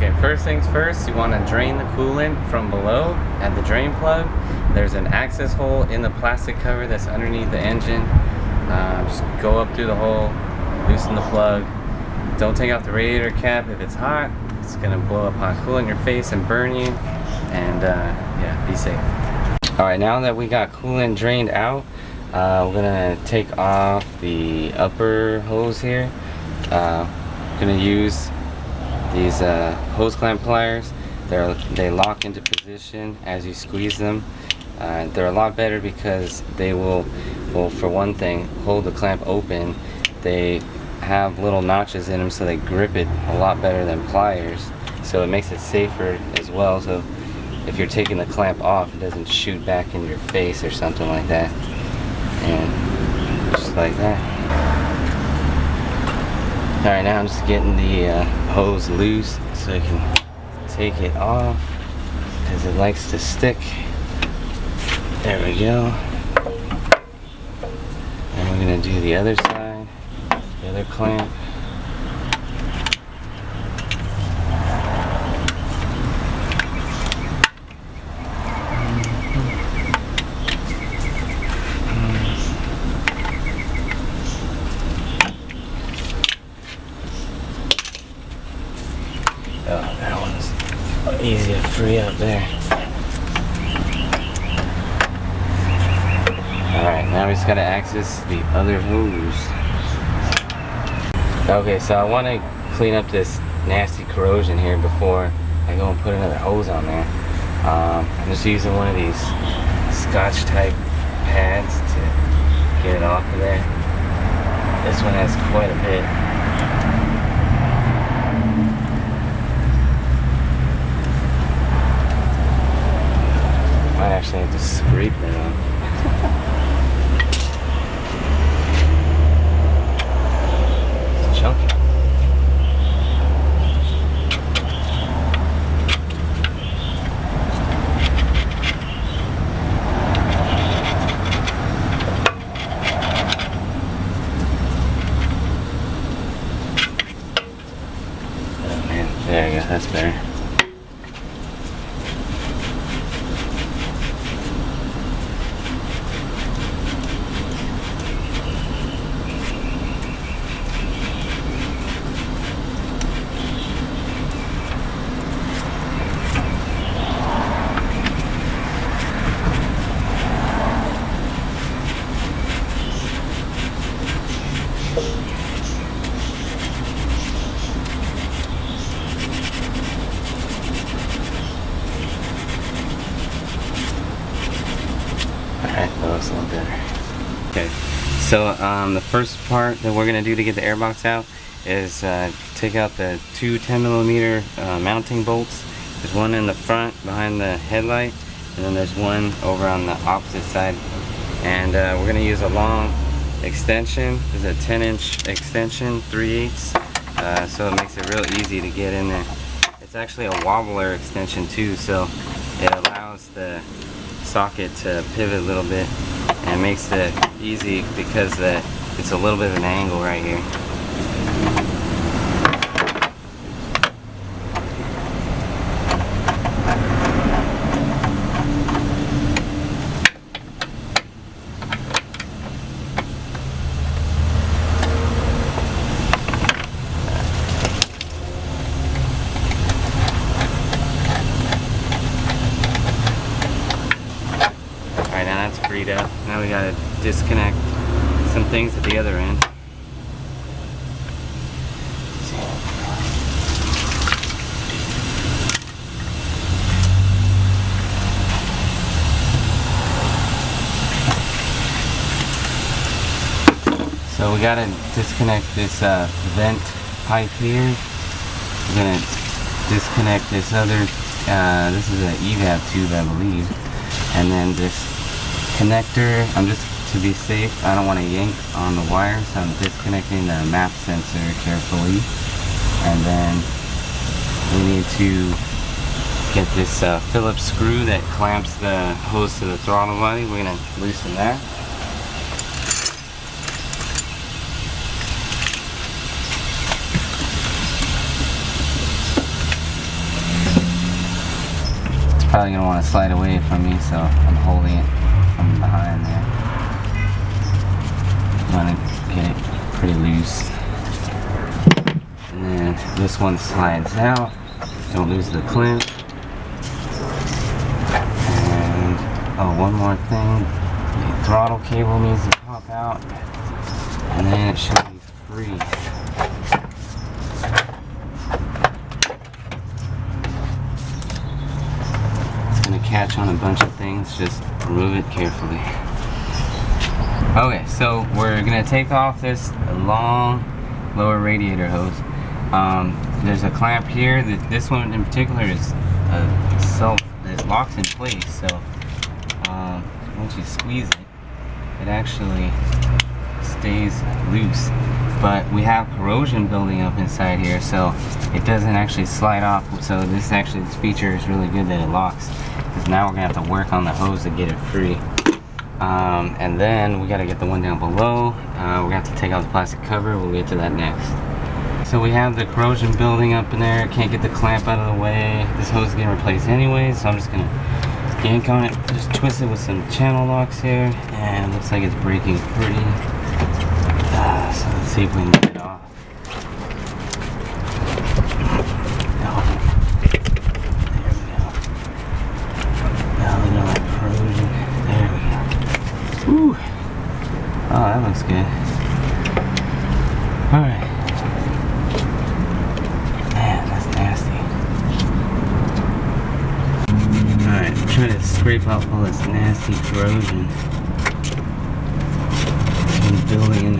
Okay, first things first, you want to drain the coolant from below at the drain plug. There's an access hole in the plastic cover that's underneath the engine. Just go up through the hole, loosen the plug. Don't take off the radiator cap. If it's hot, it's gonna blow up hot coolant in your face and burn you. And yeah, be safe. Alright, now that we got coolant drained out, we're gonna take off the upper hose here. Gonna use these hose clamp pliers. They lock into position as you squeeze them. They're a lot better because they will, well, for one thing, hold the clamp open. They have little notches in them, so they grip it a lot better than pliers. So it makes it safer as well. So if you're taking the clamp off, it doesn't shoot back into your face or something like that. And just like that. Alright, now I'm just getting the hose loose so I can take it off because it likes to stick. There we go. And we're going to do the other side, the other clamp. Oh, that one's easy to free up there. Alright, now we just gotta access the other hose. Okay, so I want to clean up this nasty corrosion here before I go and put another hose on there. I'm just using one of these Scotch type pads to get it off of there. This one has quite a bit. Might actually have to scrape that off. It's chunky. Oh man, there you go, that's better. Alright, that looks a little better. Okay, so the first part that we're going to do to get the airbox out is take out the two 10mm mounting bolts. There's one in the front behind the headlight, and then there's one over on the opposite side. And we're going to use a long extension. This is a 10-inch extension, 3/8, so it makes it real easy to get in there. It's actually a wobbler extension too, so it allows the socket to pivot a little bit and makes it easy because it's a little bit of an angle right here. Freed up. Now we gotta disconnect some things at the other end. So we gotta disconnect this vent pipe here. We're gonna disconnect this other, this is an evap tube, I believe, and then this connector. I'm just, to be safe, I don't want to yank on the wire, so I'm disconnecting the map sensor carefully. And then we need to get this Phillips screw that clamps the hose to the throttle body. We're going to loosen that. probably gonna want to slide away from me, so I'm holding it from behind there. I'm gonna get it pretty loose. And then this one slides out. Don't lose the clamp. And oh, one more thing. The throttle cable needs to pop out. And then it should be free. It's gonna catch on a bunch of things, just remove it carefully. Okay, so we're gonna take off this long lower radiator hose. There's a clamp here. This one in particular is it locks in place, so once you squeeze it, it actually stays loose. But we have corrosion building up inside here, so it doesn't actually slide off. So this feature is really good that it locks, because now we're gonna have to work on the hose to get it free. And then we got to get the one down below. We're gonna have to take out the plastic cover. We'll get to that next. So we have the corrosion building up in there. Can't get the clamp out of the way. This hose is getting replaced anyway, so I'm just gonna yank on it, just twist it with some channel locks here, and it looks like it's breaking free. So let's see if we can get it off. Ooh. Oh, that looks good. Alright. Man, that's nasty. Alright, try to scrape out all this nasty corrosion. It's been building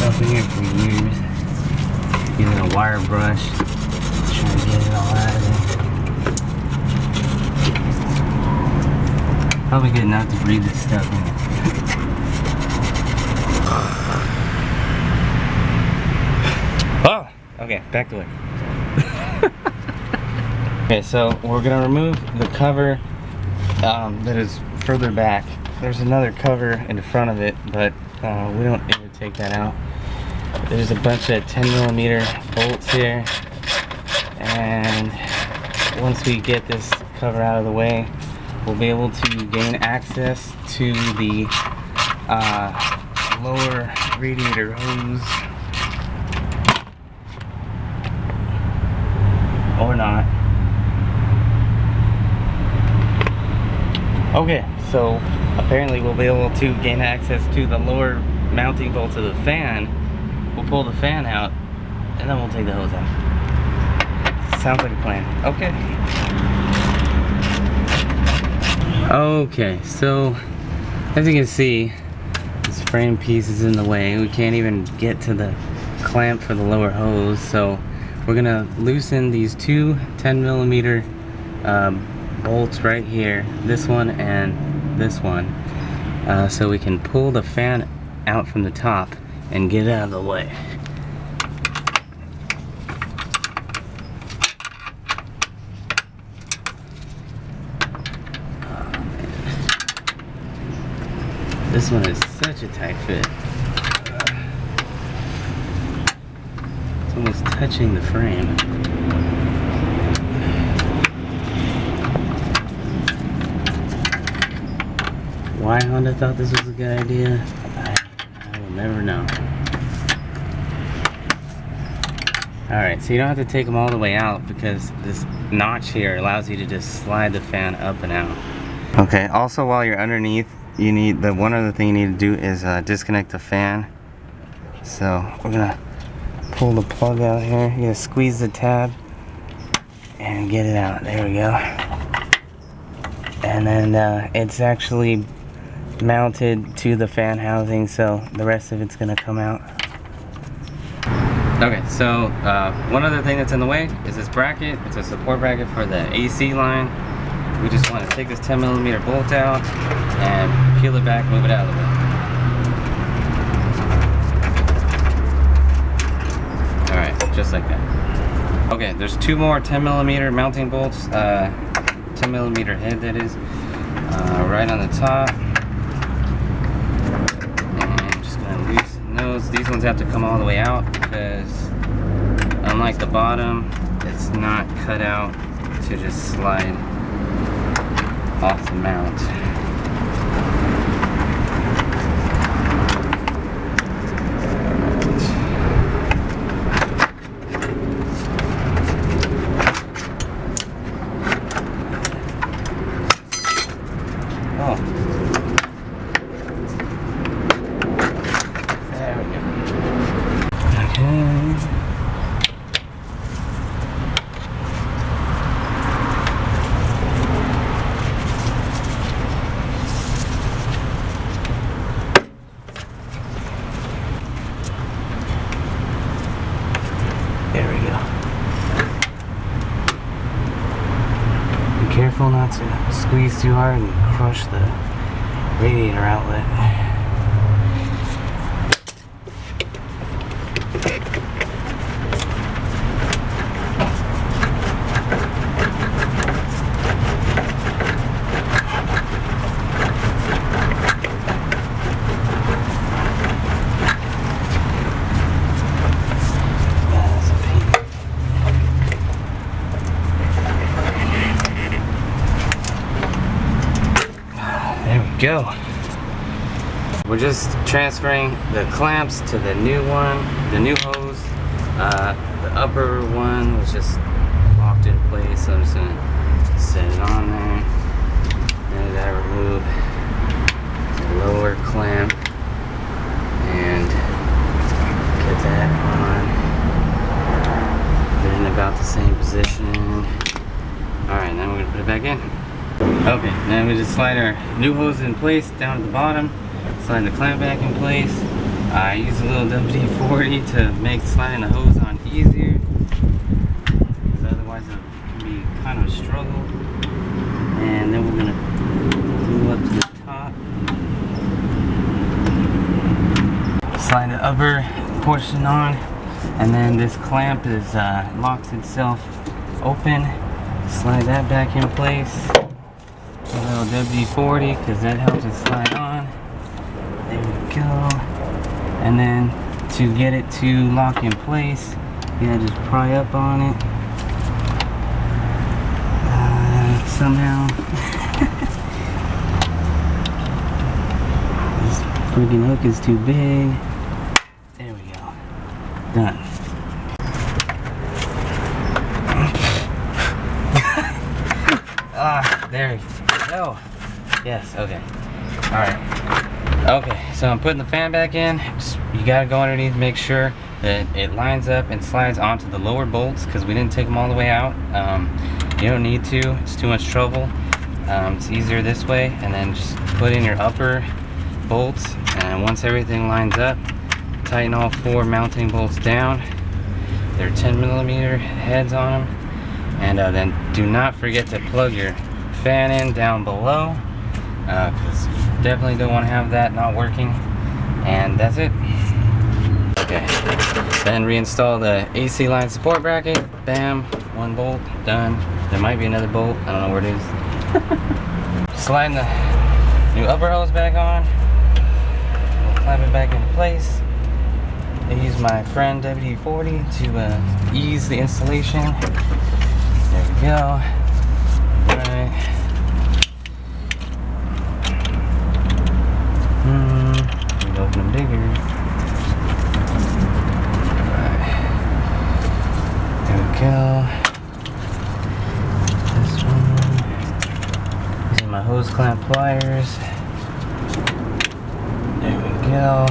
up in here for years. Using a wire brush. Trying to get it all out of there. Probably good not to breathe this stuff in. Oh, okay, back to it. Okay, so we're gonna remove the cover that is further back. There's another cover in the front of it, but we don't ever take that out. There's a bunch of 10mm bolts here, and once we get this cover out of the way, we'll be able to gain access to the lower radiator hose. Or not. Okay, so apparently we'll be able to gain access to the lower mounting bolts of the fan. We'll pull the fan out, and then we'll take the hose out. Sounds like a plan. Okay, so as you can see, this frame piece is in the way. We can't even get to the clamp for the lower hose, so we're gonna loosen these two 10mm bolts right here, this one and this one, so we can pull the fan out from the top and get it out of the way. This one is such a tight fit. It's almost touching the frame. Why Honda thought this was a good idea, I will never know. Alright, so you don't have to take them all the way out, because this notch here allows you to just slide the fan up and out. Okay, also while you're underneath, you need, the one other thing you need to do is disconnect the fan. So we're gonna pull the plug out here. You're gonna squeeze the tab and get it out. There we go. And then it's actually mounted to the fan housing, so the rest of it's gonna come out. Okay, so one other thing that's in the way is this bracket. It's a support bracket for the AC line. We just want to take this 10mm bolt out and peel it back, move it out of the way. Alright, just like that. Okay, there's two more 10mm mounting bolts, 10mm head that is, right on the top. And I'm just going to loosen those. These ones have to come all the way out, because unlike the bottom, it's not cut out to just slide off the mount. Oh. There we go. Okay. There we go. Be careful not to squeeze too hard and crush the radiator outlet. Go. We're just transferring the clamps to the new one, the new hose. The upper one was just locked in place, so I'm just gonna set it on there. Then I gotta remove the lower clamp and get that on. They're in about the same position. Alright, then we're gonna put it back in. Okay, then we just slide our new hose in place down at the bottom, slide the clamp back in place. I use a little WD-40 to make sliding the hose on easier, because otherwise it can be kind of a struggle. And then we're going to move up to the top. Slide the upper portion on, and then this clamp is locks itself open. Slide that back in place. A little WD-40 because that helps it slide on. There we go. And then to get it to lock in place, you gotta just pry up on it. Somehow. This freaking hook is too big. There we go. Done. There we go. Yes, okay. Alright. Okay, so I'm putting the fan back in. You gotta go underneath, make sure that it lines up and slides onto the lower bolts, because we didn't take them all the way out. You don't need to, it's too much trouble. It's easier this way, and then just put in your upper bolts, and once everything lines up, tighten all 4 mounting bolts down. They're 10mm heads on them. And then do not forget to plug your fan in down below, because you definitely don't want to have that not working. And that's it. Okay, then reinstall the AC line support bracket. Bam, 1 bolt done. There might be another bolt, I don't know where it is. Sliding the new upper hose back on. We'll clamp it back into place. I use my friend WD-40 to ease the installation. There we go. Right. We'll open them bigger. Right. There we go. This one. These are my hose clamp pliers. There we go.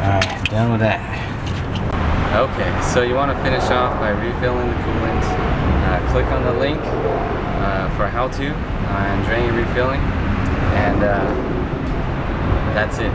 Alright, done with that. Okay, so you want to finish off by refilling the coolant. Click on the link for how to on drain refilling, and that's it.